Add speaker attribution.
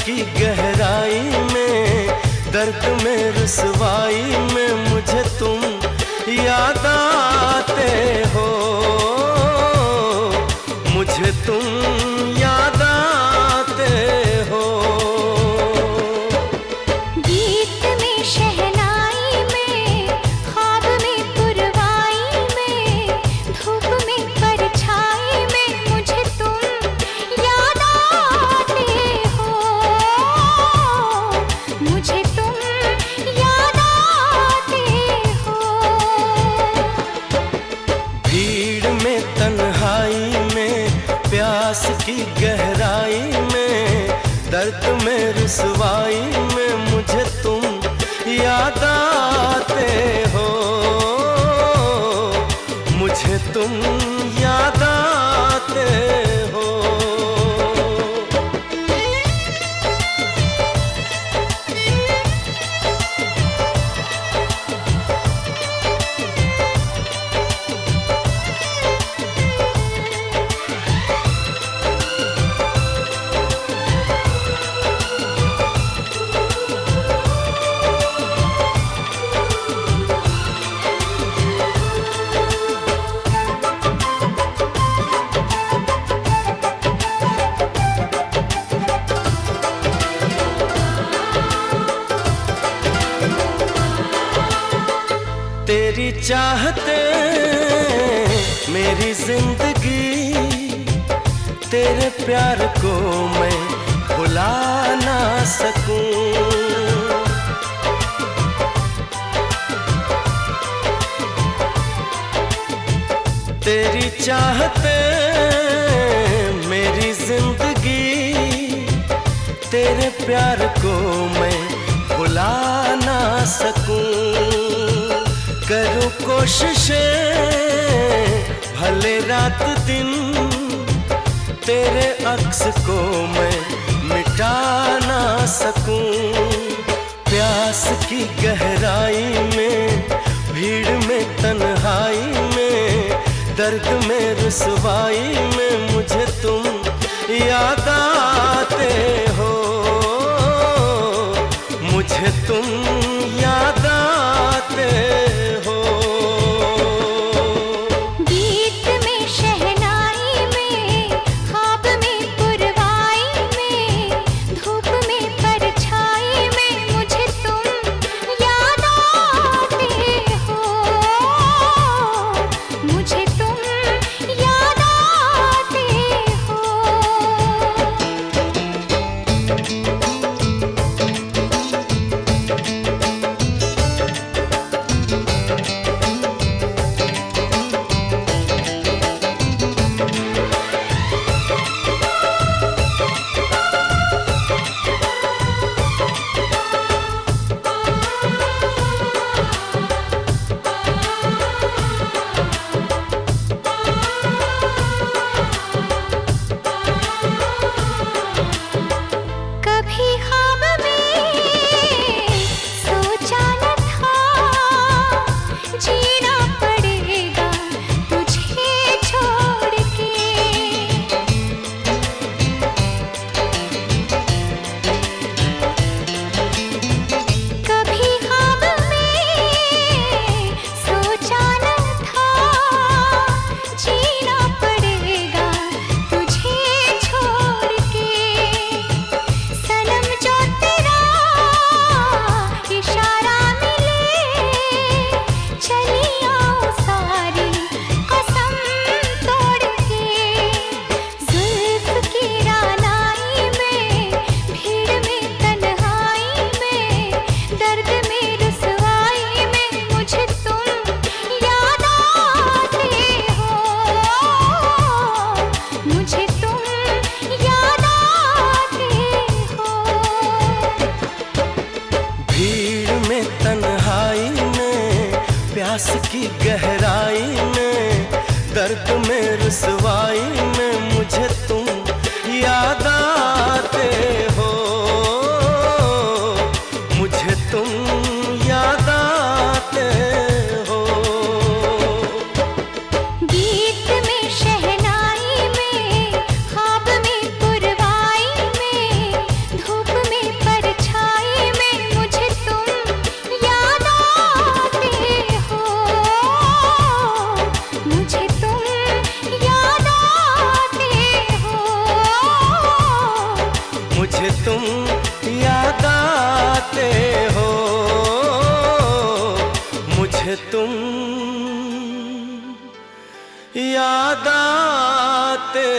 Speaker 1: की गहराई में, दर्द में रुसवाई में मुझे तुम याद आते हो, मुझे तुम याद आते हो।
Speaker 2: गीत में शहनाई में, ख्वाब में पुरवाई में, धूप में परछाई में मुझे तुम याद आते हो, मुझे तुम याद आते हो।
Speaker 1: भीड़ में तन्हाई में, प्यास की गहराई में, दर्द में रुसवाई में मुझे तुम याद आते हो, मुझे तुम याद आते हो। तेरी चाहते मेरी जिंदगी, तेरे प्यार को मैं भुला ना सकूं। तेरी चाहते मेरी जिंदगी, तेरे प्यार को मैं भुला ना सकूं। करूं कोशिशें भले रात दिन, तेरे अक्स को मैं मिटा ना सकूं। प्यास की गहराई में, भीड़ में तन्हाई में, दर्द में रुसवाई में मुझे तुम याद आते हो, मुझे तुम याद आते हो।
Speaker 2: गीत में शहनाई में, ख्वाब में पुरवाई में, धूप में परछाई में मुझे तुम याद आते हो, मुझे तुम याद आते हो। कभी ख्वाब में सोचा न था, जीना पड़ेगा तुझे छोड़ के। कभी ख्वाब में सोचा न था, जीना पड़ेगा तुझे छोड़ के। सनम जो तेरा इशारा मिले, चली आऊं सारी कसम तोड़ के। जुल्फ की रानाई में, भीड़ में तन्हाई में, दर्द में रुसवाई में मुझे तुम याद आते हो, मुझे तुम याद आते हो।
Speaker 1: भीड़ में तन्हाई में, प्यास की गहराई में, दर्द में रुसवाई में मुझे तुम याद आते हो, मुझे तुम याद आते हो।
Speaker 2: गीत में शहनाई में, ख्वाब में पुरवाई में, धूप
Speaker 1: आते हो, मुझे तुम याद आते